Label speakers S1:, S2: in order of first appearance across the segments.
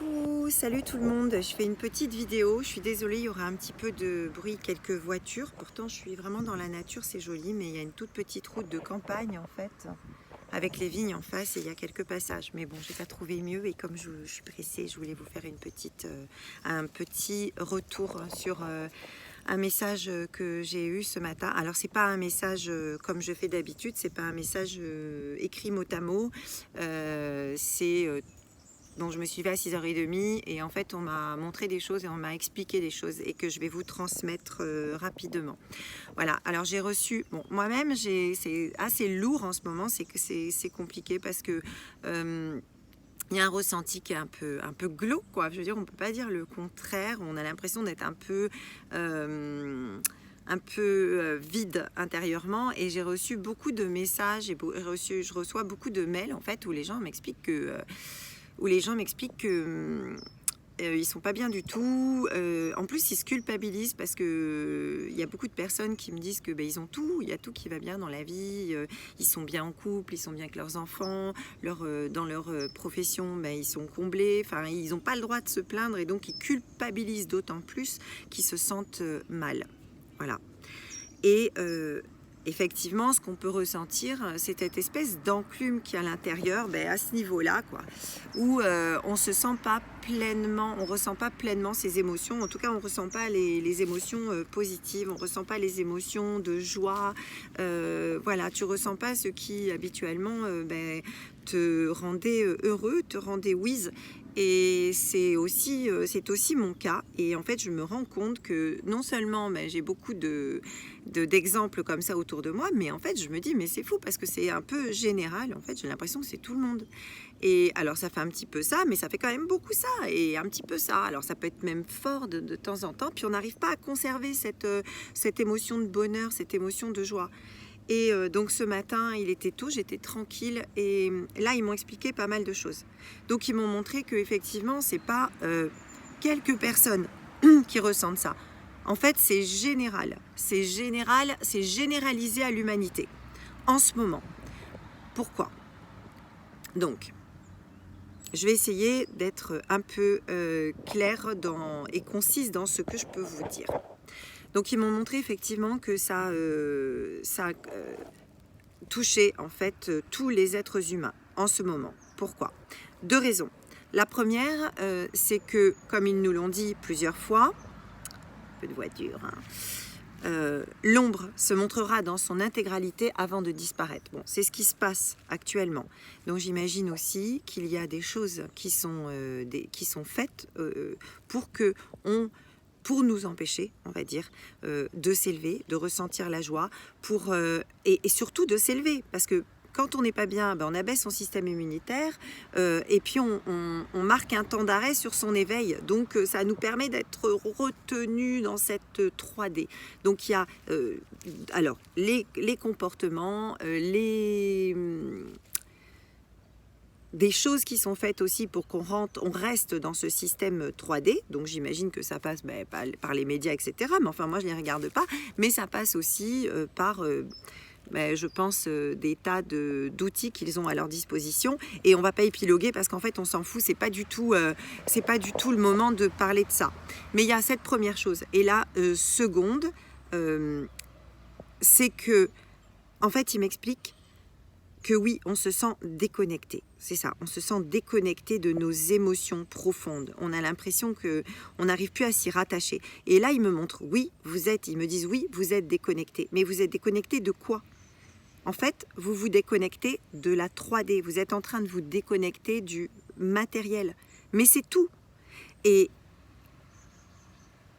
S1: Coucou, salut tout le monde, je fais une petite vidéo, je suis désolée, il y aura un petit peu de bruit, quelques voitures, pourtant je suis vraiment dans la nature, c'est joli, mais il y a une toute petite route de campagne en fait, avec les vignes en face et il y a quelques passages, mais bon, j'ai pas trouvé mieux et comme je suis pressée, je voulais vous faire un petit retour sur un message que j'ai eu ce matin. Alors c'est pas un message comme je fais d'habitude, c'est pas un message écrit mot à mot, donc je me suis levée à 6h30 et en fait on m'a montré des choses et on m'a expliqué des choses et que je vais vous transmettre rapidement. Voilà, alors j'ai reçu, bon moi-même c'est assez lourd en ce moment, c'est que c'est compliqué parce que il y a un ressenti qui est un peu glauque, quoi. Je veux dire, on peut pas dire le contraire, on a l'impression d'être vide intérieurement et j'ai reçu beaucoup de messages je reçois beaucoup de mails en fait où les gens m'expliquent que ils sont pas bien du tout. En plus, ils se culpabilisent parce que il y a beaucoup de personnes qui me disent que ils ont tout, il y a tout qui va bien dans la vie. Ils sont bien en couple, ils sont bien avec leurs enfants, dans leur profession, ils sont comblés. Enfin, ils n'ont pas le droit de se plaindre et donc ils culpabilisent d'autant plus qu'ils se sentent mal. Voilà. Et effectivement, ce qu'on peut ressentir, c'est cette espèce d'enclume qui est à l'intérieur, à ce niveau-là, quoi, où on se sent pas pleinement, on ressent pas pleinement ses émotions. En tout cas, on ressent pas les émotions positives, on ressent pas les émotions de joie. Voilà, tu ressens pas ce qui habituellement te rendait heureux, te rendait whiz. Et c'est aussi mon cas. Et en fait, je me rends compte que non seulement j'ai beaucoup d'exemples comme ça autour de moi, mais en fait, je me dis, mais c'est fou parce que c'est un peu général. En fait, j'ai l'impression que c'est tout le monde. Et alors, ça fait un petit peu ça, mais ça fait quand même beaucoup ça et un petit peu ça. Alors, ça peut être même fort de temps en temps. Puis, on n'arrive pas à conserver cette émotion de bonheur, cette émotion de joie. Et donc ce matin, il était tôt, j'étais tranquille et là, ils m'ont expliqué pas mal de choses. Donc ils m'ont montré qu'effectivement, c'est pas quelques personnes qui ressentent ça. En fait, c'est général, c'est généralisé à l'humanité en ce moment. Pourquoi? Donc, je vais essayer d'être un peu claire et concise dans ce que je peux vous dire. Donc ils m'ont montré effectivement que ça touchait en fait tous les êtres humains en ce moment. Pourquoi? Deux raisons. La première, c'est que, comme ils nous l'ont dit plusieurs fois, un peu de voiture, l'ombre se montrera dans son intégralité avant de disparaître. Bon, c'est ce qui se passe actuellement. Donc j'imagine aussi qu'il y a des choses qui sont faites pour nous empêcher, on va dire, de s'élever, de ressentir la joie, et surtout de s'élever, parce que quand on n'est pas bien, on abaisse son système immunitaire et puis on marque un temps d'arrêt sur son éveil. Donc ça nous permet d'être retenus dans cette 3D. Donc il y a alors les comportements, des choses qui sont faites aussi pour qu'on reste dans ce système 3D. Donc j'imagine que ça passe par les médias, etc. Mais enfin, moi, je ne les regarde pas. Mais ça passe aussi par, je pense, des tas d'outils qu'ils ont à leur disposition. Et on ne va pas épiloguer parce qu'en fait, on s'en fout. C'est pas du tout le moment de parler de ça. Mais il y a cette première chose. Et la seconde, c'est que, en fait, ils m'expliquent que oui, on se sent déconnecté. C'est ça, on se sent déconnecté de nos émotions profondes. On a l'impression qu'on n'arrive plus à s'y rattacher. Et là, ils me montrent, ils me disent, oui, vous êtes déconnecté. Mais vous êtes déconnecté de quoi? En fait, vous vous déconnectez de la 3D. Vous êtes en train de vous déconnecter du matériel. Mais c'est tout. Et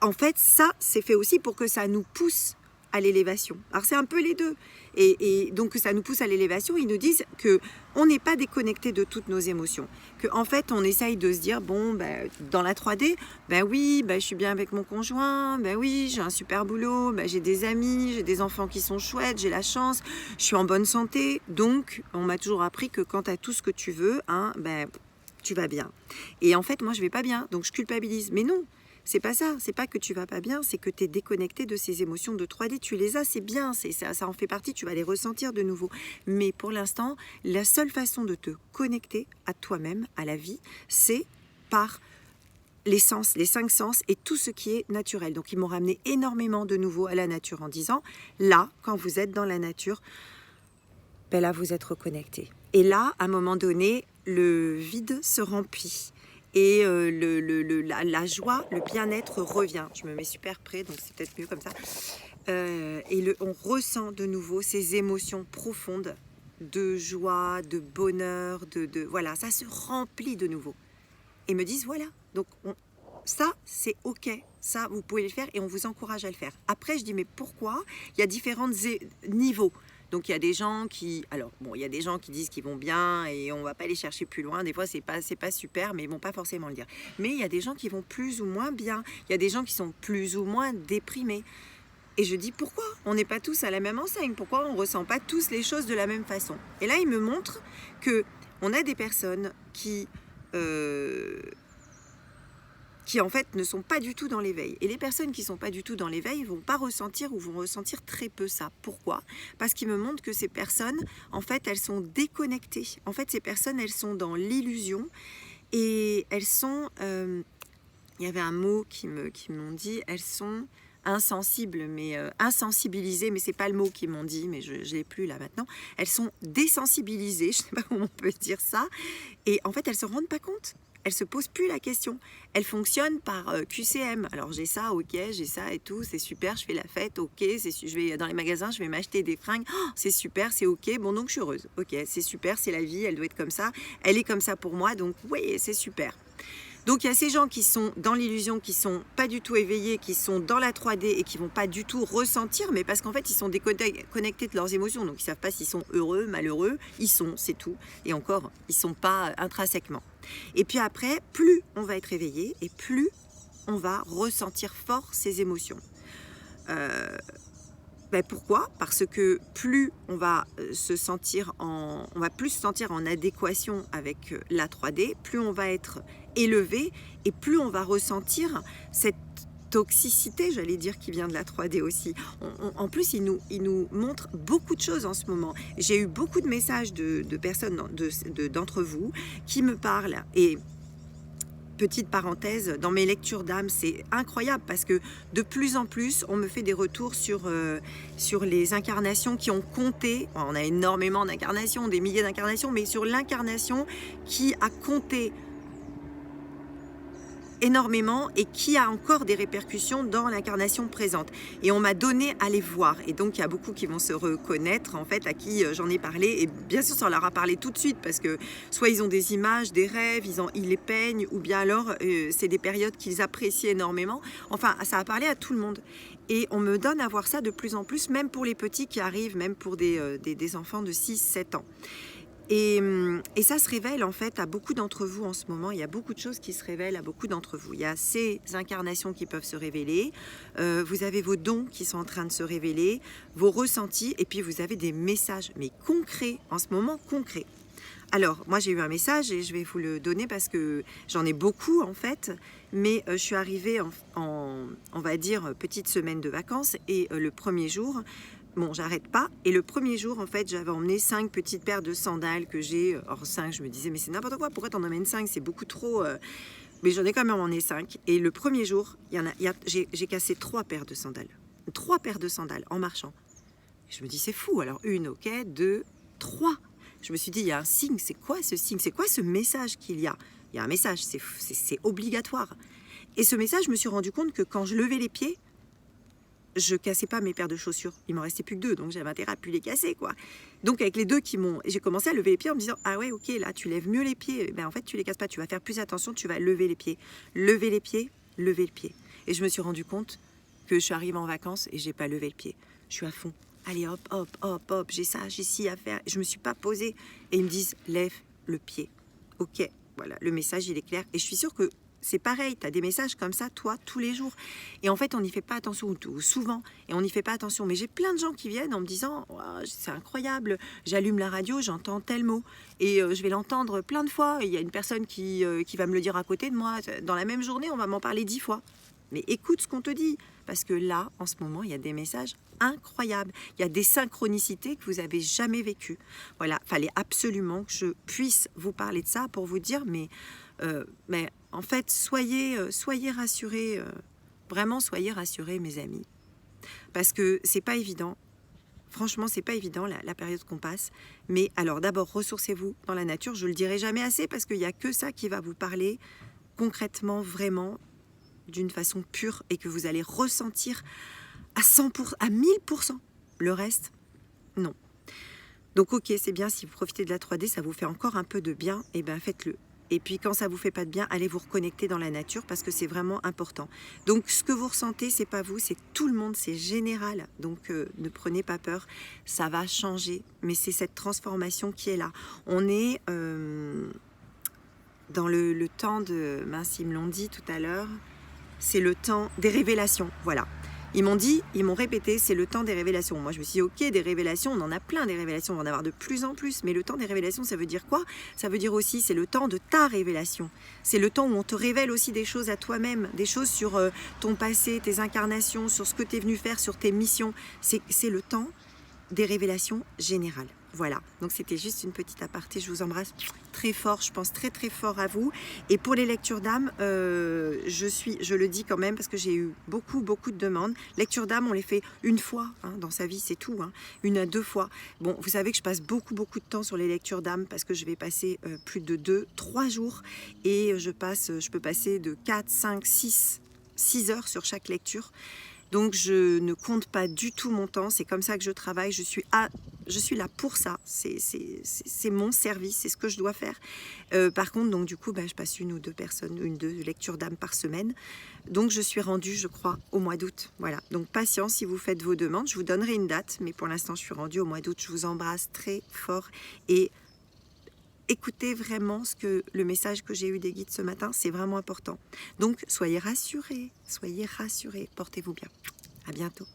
S1: en fait, ça, c'est fait aussi pour que ça nous pousse à l'élévation. Alors c'est un peu les deux. Et donc ça nous pousse à l'élévation. Ils nous disent que on n'est pas déconnecté de toutes nos émotions. Que en fait on essaye de se dire dans la 3D, oui, je suis bien avec mon conjoint, oui, j'ai un super boulot, j'ai des amis, j'ai des enfants qui sont chouettes, j'ai la chance, je suis en bonne santé. Donc on m'a toujours appris que quand tu as tout ce que tu veux, tu vas bien. Et en fait moi je vais pas bien, donc je culpabilise. Mais non. C'est pas ça, c'est pas que tu vas pas bien, c'est que tu es déconnecté de ces émotions de 3D. Tu les as, c'est bien, ça en fait partie, tu vas les ressentir de nouveau. Mais pour l'instant, la seule façon de te connecter à toi-même, à la vie, c'est par les sens, les 5 sens et tout ce qui est naturel. Donc ils m'ont ramené énormément de nouveau à la nature en disant, là, quand vous êtes dans la nature, ben là vous êtes reconnecté. Et là, à un moment donné, le vide se remplit. Et la joie, le bien-être revient. Je me mets super près, donc c'est peut-être mieux comme ça. On ressent de nouveau ces émotions profondes de joie, de bonheur, voilà, ça se remplit de nouveau. Et me disent, voilà, donc ça, c'est OK, ça, vous pouvez le faire et on vous encourage à le faire. Après, je dis, mais pourquoi? Il y a différents niveaux. Donc il y a des gens qui, alors bon, il y a des gens qui disent qu'ils vont bien et on va pas les chercher plus loin. Des fois c'est pas super, mais ils vont pas forcément le dire. Mais il y a des gens qui vont plus ou moins bien. Il y a des gens qui sont plus ou moins déprimés. Et je dis pourquoi on n'est pas tous à la même enseigne? Pourquoi on ressent pas tous les choses de la même façon? Et là il me montre que on a des personnes qui en fait ne sont pas du tout dans l'éveil. Et les personnes qui ne sont pas du tout dans l'éveil vont pas ressentir ou vont ressentir très peu ça. Pourquoi? Parce qu'ils me montrent que ces personnes, en fait, elles sont déconnectées. En fait, ces personnes, elles sont dans l'illusion et elles sont... il y avait un mot qui m'ont dit, elles sont insensibles, mais insensibilisées, mais c'est pas le mot qu'ils m'ont dit, mais je l'ai plus là maintenant. Elles sont désensibilisées, je sais pas comment on peut dire ça, et en fait, elles se rendent pas compte. Elles se posent plus la question. Elles fonctionnent par QCM. Alors j'ai ça, ok, j'ai ça et tout, c'est super, je fais la fête, ok, je vais dans les magasins, je vais m'acheter des fringues, oh, c'est super, c'est ok, bon donc je suis heureuse, ok, c'est super, c'est la vie, elle doit être comme ça, elle est comme ça pour moi, donc oui, c'est super. Donc il y a ces gens qui sont dans l'illusion, qui sont pas du tout éveillés, qui sont dans la 3D et qui vont pas du tout ressentir, mais parce qu'en fait ils sont déconnectés de leurs émotions, donc ils savent pas s'ils sont heureux, malheureux, ils sont, c'est tout. Et encore, ils sont pas intrinsèquement. Et puis après, plus on va être éveillé et plus on va ressentir fort ces émotions. Pourquoi? Parce que plus on va on va plus se sentir en adéquation avec la 3D, plus on va être élevé et plus on va ressentir cette toxicité, j'allais dire, qui vient de la 3D aussi. En plus, il nous montre beaucoup de choses en ce moment. J'ai eu beaucoup de messages de personnes d'entre vous qui me parlent et petite parenthèse, dans mes lectures d'âme, c'est incroyable parce que de plus en plus, on me fait des retours sur les incarnations qui ont compté. On a énormément d'incarnations, des milliers d'incarnations, mais sur l'incarnation qui a compté énormément et qui a encore des répercussions dans l'incarnation présente. Et on m'a donné à les voir. Et donc, il y a beaucoup qui vont se reconnaître, en fait, à qui j'en ai parlé. Et bien sûr, ça leur a parlé tout de suite parce que soit ils ont des images, des rêves, ils les peignent, ou bien alors, c'est des périodes qu'ils apprécient énormément. Enfin, ça a parlé à tout le monde. Et on me donne à voir ça de plus en plus, même pour les petits qui arrivent, même pour des enfants de 6-7 ans. Et ça se révèle en fait à beaucoup d'entre vous en ce moment. Il y a beaucoup de choses qui se révèlent à beaucoup d'entre vous. Il y a ces incarnations qui peuvent se révéler. Vous avez vos dons qui sont en train de se révéler, vos ressentis, et puis vous avez des messages, mais concrets, en ce moment concrets. Alors, moi j'ai eu un message et je vais vous le donner parce que j'en ai beaucoup en fait, mais je suis arrivée on va dire, petite semaine de vacances et le premier jour, bon, j'arrête pas. Et le premier jour, en fait, j'avais emmené 5 petites paires de sandales que j'ai. Or, 5, je me disais, mais c'est n'importe quoi. Pourquoi t'en emmènes 5? C'est beaucoup trop. Mais j'en ai quand même emmené 5. Et le premier jour, j'ai cassé 3 paires de sandales. 3 paires de sandales en marchant. Et je me dis, c'est fou. Alors, 1, ok, 2, 3. Je me suis dit, il y a un signe. C'est quoi ce signe? C'est quoi ce message qu'il y a? Il y a un message. C'est obligatoire. Et ce message, je me suis rendu compte que quand je levais les pieds, je cassais pas mes paires de chaussures. Il m'en restait plus que 2, donc j'avais intérêt à plus les casser, quoi. Donc avec les 2 j'ai commencé à lever les pieds en me disant, ah ouais, ok, là tu lèves mieux les pieds. Ben en fait tu les casses pas, tu vas faire plus attention, tu vas lever les pieds. Lever les pieds, lever le pied. Et je me suis rendu compte que je suis arrivée en vacances et j'ai pas levé le pied. Je suis à fond. Allez hop, hop, hop, hop, j'ai ça, j'ai ci à faire. Je me suis pas posée. Et ils me disent, lève le pied. Ok, voilà, le message il est clair. Et je suis sûre que c'est pareil, tu as des messages comme ça, toi, tous les jours. Et en fait, on n'y fait pas attention, ou souvent, et on n'y fait pas attention. Mais j'ai plein de gens qui viennent en me disant, oh, c'est incroyable, j'allume la radio, j'entends tel mot. Et je vais l'entendre plein de fois. Et il y a une personne qui va me le dire à côté de moi. Dans la même journée, on va m'en parler 10 fois. mais écoute ce qu'on te dit. Parce que là, en ce moment, il y a des messages incroyables. Il y a des synchronicités que vous n'avez jamais vécues. Voilà, fallait absolument que je puisse vous parler de ça pour vous dire, mais en fait, soyez rassurés, vraiment soyez rassurés, mes amis. Parce que c'est pas évident. Franchement, c'est pas évident la période qu'on passe. Mais alors d'abord, ressourcez-vous dans la nature. Je le dirai jamais assez parce qu'il n'y a que ça qui va vous parler concrètement, vraiment, d'une façon pure et que vous allez ressentir à 100%, à 1000%. Le reste, non. Donc ok, c'est bien, si vous profitez de la 3D, ça vous fait encore un peu de bien, et bien faites-le. Et puis quand ça vous fait pas de bien, allez vous reconnecter dans la nature parce que c'est vraiment important. Donc ce que vous ressentez, c'est pas vous, c'est tout le monde, c'est général. Donc ne prenez pas peur, ça va changer. Mais c'est cette transformation qui est là. On est dans le temps de... Mince, ils me l'ont dit tout à l'heure. C'est le temps des révélations, voilà. Ils m'ont répété, c'est le temps des révélations. Moi, je me suis dit, ok, des révélations, on en a plein des révélations, on va en avoir de plus en plus. Mais le temps des révélations, ça veut dire quoi? Ça veut dire aussi, c'est le temps de ta révélation. C'est le temps où on te révèle aussi des choses à toi-même, des choses sur ton passé, tes incarnations, sur ce que tu es venu faire, sur tes missions. C'est le temps des révélations générales. Voilà, donc c'était juste une petite aparté, je vous embrasse très fort, je pense très très fort à vous. Et pour les lectures d'âme, je le dis quand même parce que j'ai eu beaucoup de demandes. Lectures d'âme, on les fait une fois dans sa vie, c'est tout, 1 à 2 fois. Bon, vous savez que je passe beaucoup de temps sur les lectures d'âme parce que je vais passer plus de 2-3 jours et je peux passer de 4, 5, 6 heures sur chaque lecture. Donc je ne compte pas du tout mon temps, c'est comme ça que je travaille, je suis là pour ça, c'est mon service, c'est ce que je dois faire. Par contre, donc du coup, je passe 1 ou 2 lectures d'âme par semaine. Donc je suis rendue, je crois, au mois d'août. Voilà, donc patience si vous faites vos demandes, je vous donnerai une date, mais pour l'instant je suis rendue au mois d'août. Je vous embrasse très fort et écoutez vraiment le message que j'ai eu des guides ce matin, c'est vraiment important. Donc soyez rassurés, portez-vous bien. À bientôt.